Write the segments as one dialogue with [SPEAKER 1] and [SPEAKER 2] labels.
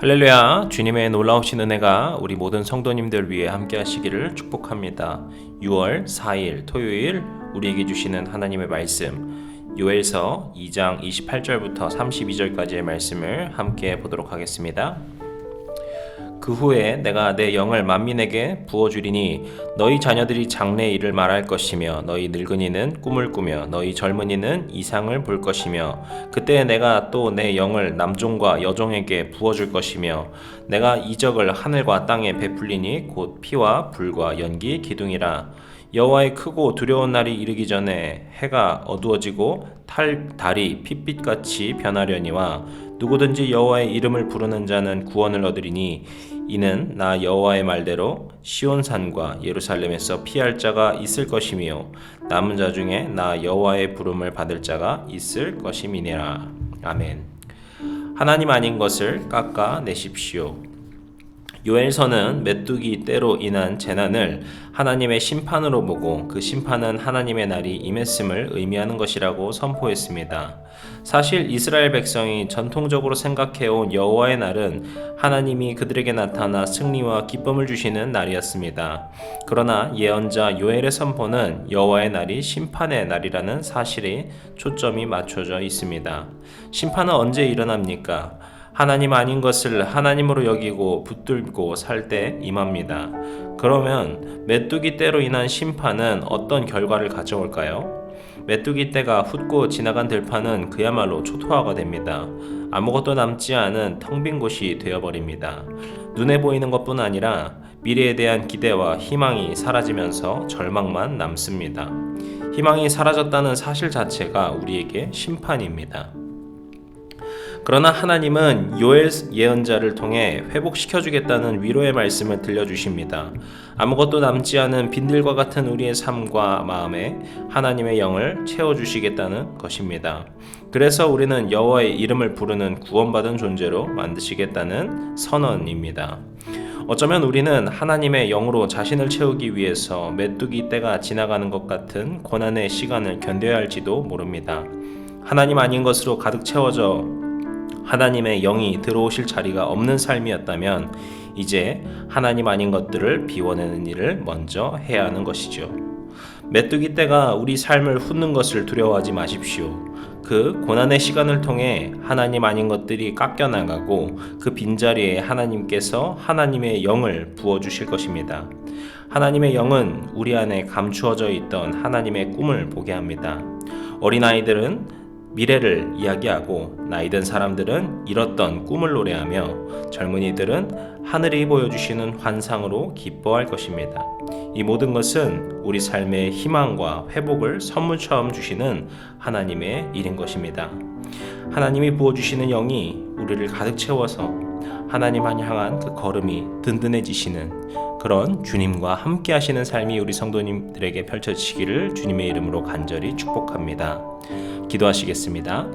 [SPEAKER 1] 할렐루야, 주님의 놀라우신 은혜가 우리 모든 성도님들 위해 함께 하시기를 축복합니다. 6월 4일 토요일 우리에게 주시는 하나님의 말씀, 요엘서 2장 28절부터 32절까지의 말씀을 함께 보도록 하겠습니다. 그 후에 내가 내 영을 만민에게 부어주리니 너희 자녀들이 장래의 일을 말할 것이며 너희 늙은이는 꿈을 꾸며 너희 젊은이는 이상을 볼 것이며 그때 내가 또 내 영을 남종과 여종에게 부어줄 것이며 내가 이적을 하늘과 땅에 베풀리니 곧 피와 불과 연기 기둥이라. 여호와의 크고 두려운 날이 이르기 전에 해가 어두워지고 달이 핏빛같이 변하려니와 누구든지 여호와의 이름을 부르는 자는 구원을 얻으리니 이는 나 여호와의 말대로 시온산과 예루살렘에서 피할 자가 있을 것이며 남은 자 중에 나 여호와의 부름을 받을 자가 있을 것임이니라. 아멘. 하나님 아닌 것을 깎아내십시오. 요엘서는 메뚜기 떼로 인한 재난을 하나님의 심판으로 보고 그 심판은 하나님의 날이 임했음을 의미하는 것이라고 선포했습니다. 사실 이스라엘 백성이 전통적으로 생각해온 여호와의 날은 하나님이 그들에게 나타나 승리와 기쁨을 주시는 날이었습니다. 그러나 예언자 요엘의 선포는 여호와의 날이 심판의 날이라는 사실에 초점이 맞춰져 있습니다. 심판은 언제 일어납니까? 하나님 아닌 것을 하나님으로 여기고 붙들고 살 때 임합니다. 그러면 메뚜기 떼로 인한 심판은 어떤 결과를 가져올까요? 메뚜기 떼가 훑고 지나간 들판은 그야말로 초토화가 됩니다. 아무것도 남지 않은 텅 빈 곳이 되어버립니다. 눈에 보이는 것뿐 아니라 미래에 대한 기대와 희망이 사라지면서 절망만 남습니다. 희망이 사라졌다는 사실 자체가 우리에게 심판입니다. 그러나 하나님은 요엘 예언자를 통해 회복시켜주겠다는 위로의 말씀을 들려주십니다. 아무것도 남지 않은 빈들과 같은 우리의 삶과 마음에 하나님의 영을 채워주시겠다는 것입니다. 그래서 우리는 여호와의 이름을 부르는 구원받은 존재로 만드시겠다는 선언입니다. 어쩌면 우리는 하나님의 영으로 자신을 채우기 위해서 메뚜기 떼가 지나가는 것 같은 고난의 시간을 견뎌야 할지도 모릅니다. 하나님 아닌 것으로 가득 채워져 하나님의 영이 들어오실 자리가 없는 삶이었다면 이제 하나님 아닌 것들을 비워내는 일을 먼저 해야 하는 것이죠. 메뚜기 떼가 우리 삶을 훑는 것을 두려워하지 마십시오. 그 고난의 시간을 통해 하나님 아닌 것들이 깎여나가고 그 빈자리에 하나님께서 하나님의 영을 부어주실 것입니다. 하나님의 영은 우리 안에 감추어져 있던 하나님의 꿈을 보게 합니다. 어린아이들은 미래를 이야기하고 나이든 사람들은 이뤘던 꿈을 노래하며 젊은이들은 하늘이 보여주시는 환상으로 기뻐할 것입니다. 이 모든 것은 우리 삶의 희망과 회복을 선물처럼 주시는 하나님의 일인 것입니다. 하나님이 부어주시는 영이 우리를 가득 채워서 하나님을 향한 그 걸음이 든든해지시는 그런 주님과 함께 하시는 삶이 우리 성도님들에게 펼쳐지기를 주님의 이름으로 간절히 축복합니다. 기도하시겠습니다.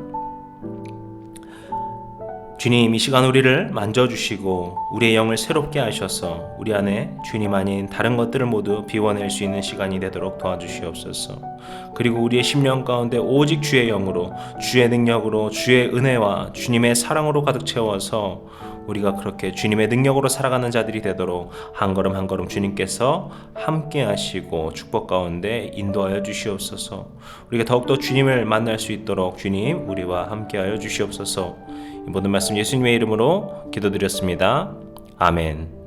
[SPEAKER 1] 주님, 이 시간 우리를 만져주시고 우리의 영을 새롭게 하셔서 우리 안에 주님 아닌 다른 것들을 모두 비워낼 수 있는 시간이 되도록 도와주시옵소서. 그리고 우리의 심령 가운데 오직 주의 영으로, 주의 능력으로, 주의 은혜와 주님의 사랑으로 가득 채워서 우리가 그렇게 주님의 능력으로 살아가는 자들이 되도록 한 걸음 한 걸음 주님께서 함께 하시고 축복 가운데 인도하여 주시옵소서. 우리가 더욱더 주님을 만날 수 있도록 주님 우리와 함께 하여 주시옵소서. 이 모든 말씀 예수님의 이름으로 기도드렸습니다. 아멘.